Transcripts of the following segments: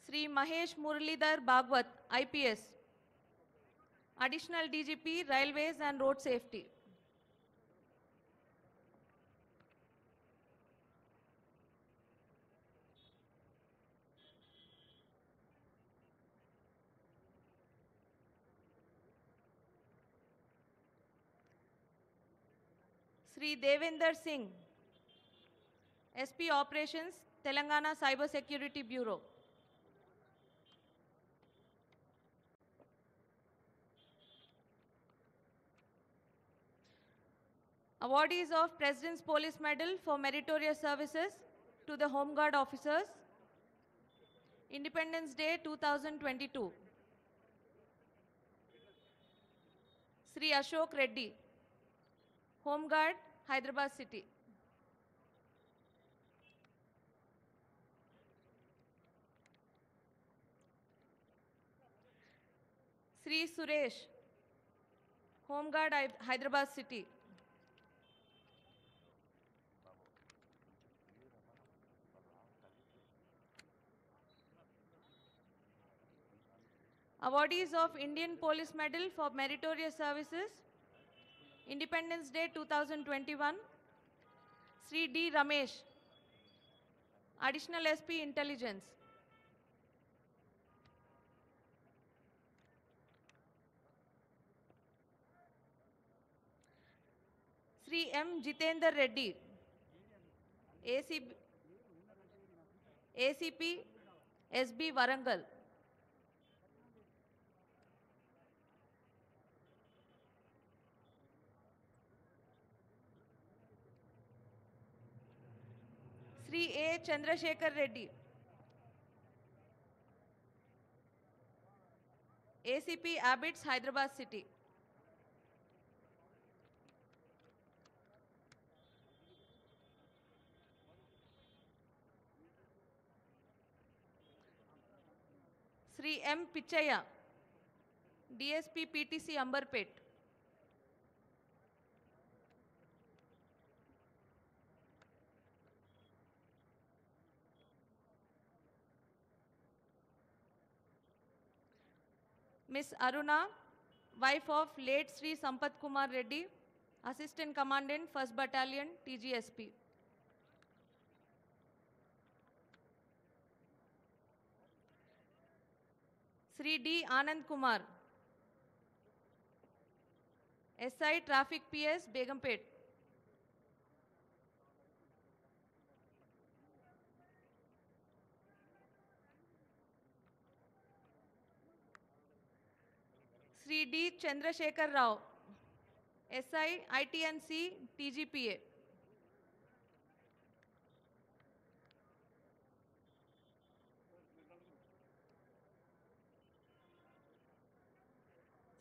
Sri Mahesh Muralidhar Bhagwat, IPS, Additional DGP, Railways and Road Safety. Sri Devender Singh, SP Operations, Telangana Cyber Security Bureau. Awardees of President's Police Medal for meritorious services to the Home Guard officers. Independence Day 2022. Sri Ashok Reddy, Home Guard, Hyderabad City. Sri Suresh, Home Guard, Hyderabad City. Awardees of Indian Police Medal for meritorious services. Independence Day 2021. Sri D. Ramesh, Additional SP Intelligence. Sri M. Jitender Reddy, ACP SB Warangal. Sri A. Chandrasekhar Reddy, ACP Abbots, Hyderabad City. Sri M. Pichaya, DSP PTC Amberpet. Miss Aruna, wife of late Sri Sampath Kumar Reddy, Assistant Commandant, 1st Battalion, TGSP. Sri D. Anand Kumar, SI Traffic PS, Begumpet. Sri D. Chandrasekhar Rao, SI ITNC TGPA.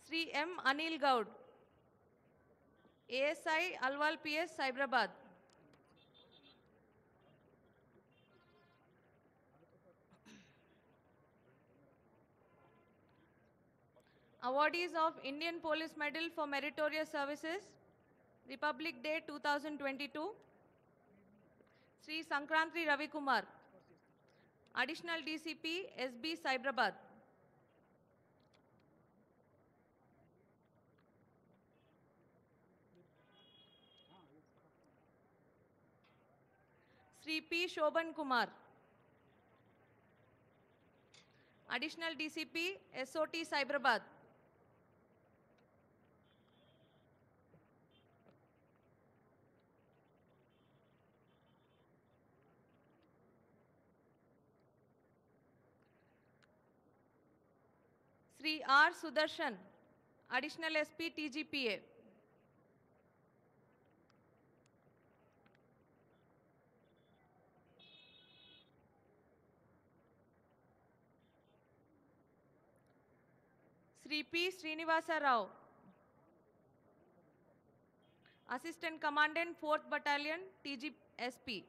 Sri M. Anil Gaud, ASI Alwal PS, Cyberabad. Awardees of Indian Police Medal for meritorious services. Republic Day 2022. Sri Sankrantri Ravi Kumar, Additional DCP SB Cyberabad. Sri P. Shobhan Kumar, Additional DCP SOT Cyberabad. Sri R. Sudarshan, Additional SP TGPA. Sri P. Srinivasa Rao, Assistant Commandant, 4th Battalion, TGSP.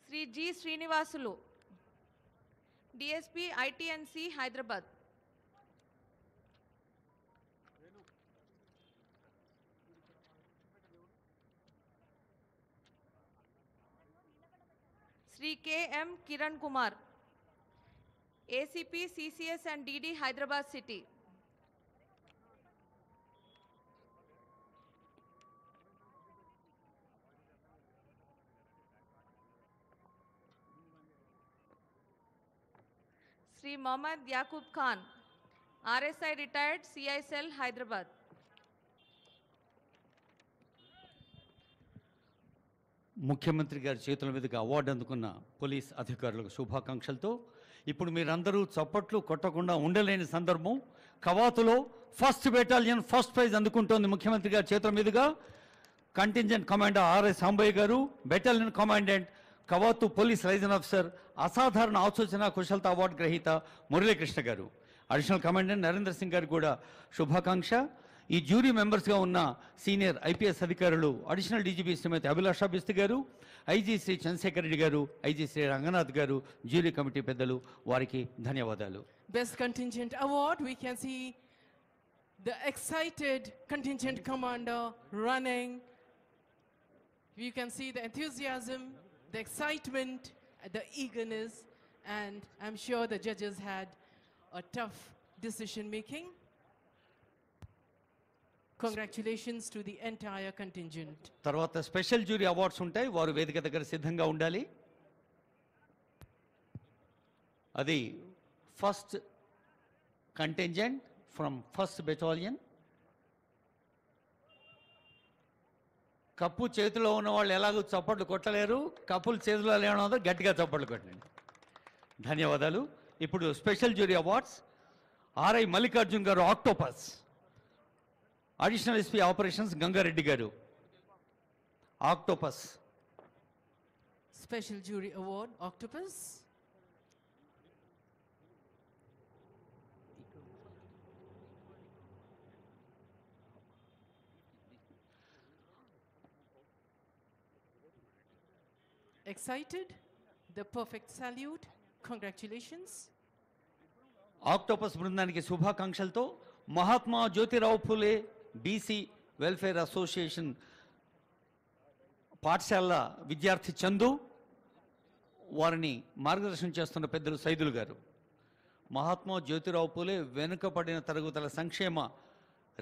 Sri G. Srinivasulu, DSP ITNC Hyderabad. Sri K.M. Kiran Kumar, ACP, CCS and DD, Hyderabad City. Sri Mohammad Yaqub Khan, RSI retired, CI Cell, Hyderabad. ముఖ్యమంత్రి గారి చేతుల మీదుగా award అందుకున్న police అధికారులకు శుభాకాంక్షలతో ఇప్పుడు మీరందరూ చప్పట్లు కొట్టకుండా ఉండలేని సందర్భం. కవాతులో ఫస్ట్ బెటాలియన్ ఫస్ట్ ప్రైజ్ అందుకుంటోంది ముఖ్యమంత్రి గారి చేతుల మీదుగా. కంటింజెంట్ కమాండర్ ఆర్ఎస్ సాంబయ్య గారు, బెటాలియన్ కమాండెంట్ కవాతు పోలీస్ లైజన్ ఆఫీసర్ అసాధారణ ఆలోచన కుశలత అవార్డు గ్రహీత మురళీకృష్ణ గారు, అడిషనల్ కమాండెంట్ నరేంద్ర సింగ్ గారు కూడా శుభాకాంక్ష. ఈ జ్యూరీ మెంబర్స్గా ఉన్న సీనియర్ ఐపీఎస్ అధికారులు అడిషనల్ డీజీపీ శ్రీమతి అభిలాషా బిస్తి గారు, ఐజీ శ్రీ చంద్రశేఖర్ రెడ్డి గారు, ఐజీ శ్రీ రంగనాథ్ గారు, జ్యూరీ కమిటీ పెద్దలు, వారికి ధన్యవాదాలు. Best Contingent Award, we can see the excited contingent commander running. You can see the enthusiasm, the excitement, the eagerness, and I'm sure the judges had a tough decision making. Congratulations to the entire contingent. తర్వాత special jury awards ఉంటాయి, వారు వేదిక దగ్గర సిద్ధంగా ఉండాలి. అది first contingent from first battalion. Cup చేతిలో ఉన్న వాళ్ళు ఎలాగో చప్పట్లు కొట్టలేరు, కప్పులు చేతిలో లేవడం గట్టిగా చప్పట్లు కొట్టండి. ధన్యవాదాలు. ఇప్పుడు special jury awards. RI Mallikarjun garu, octopus. Additional SP operations Gangareddy garu, octopus. Special Jury Award, Octopus. Excited? The perfect salute. Congratulations. Octopus బృందానికి శుభాకాంక్షలతో Mahatma Jyotirao Phule BC welfare association పాఠశాల విద్యార్థి చందు, వారిని మార్గదర్శనం చేస్తున్న పెద్దలు సైదులు గారు. మహాత్మా జ్యోతిరావు ఫులే వెనుకబడిన తరగతుల సంక్షేమ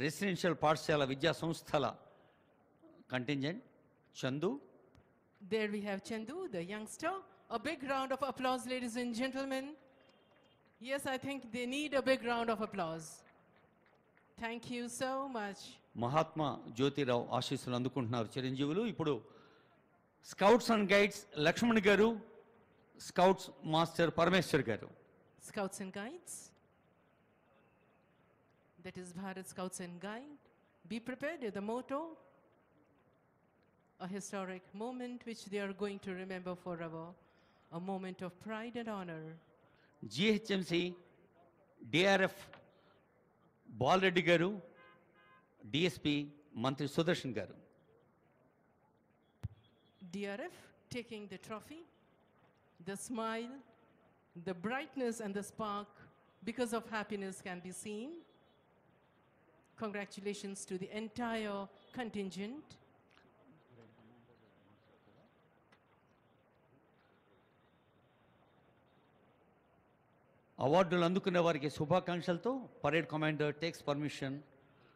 రెసిడెన్షియల్ పాఠశాల విద్యా సంస్థల contingent Chandu. There we have Chandu, the youngster. A big round of applause, ladies and gentlemen. Yes, I think they need a big round of applause. Thank you so much. Mahatma Jyotirao ఆశీస్సులు అందుకుంటున్నారు చిరంజీవులు. ఇప్పుడు స్కౌట్స్ అండ్ గైడ్స్ లక్ష్మణ్ గారు, scouts master Parameshwar గారు. Scouts and Guides. That is Bharat Scouts and Guide. Be prepared is the motto. A historic moment which they are going to remember forever. A moment of pride and honor. GHMC DRF Bala Reddy గారు, DSP మంత్రి సుదర్శన్ గారు. DRF taking the trophy, the smile, the brightness and the spark because of happiness can be seen. Congratulations to the entire contingent. అవార్డులు అందుకునే వారికి శుభాకాంక్షలతో parade commander takes permission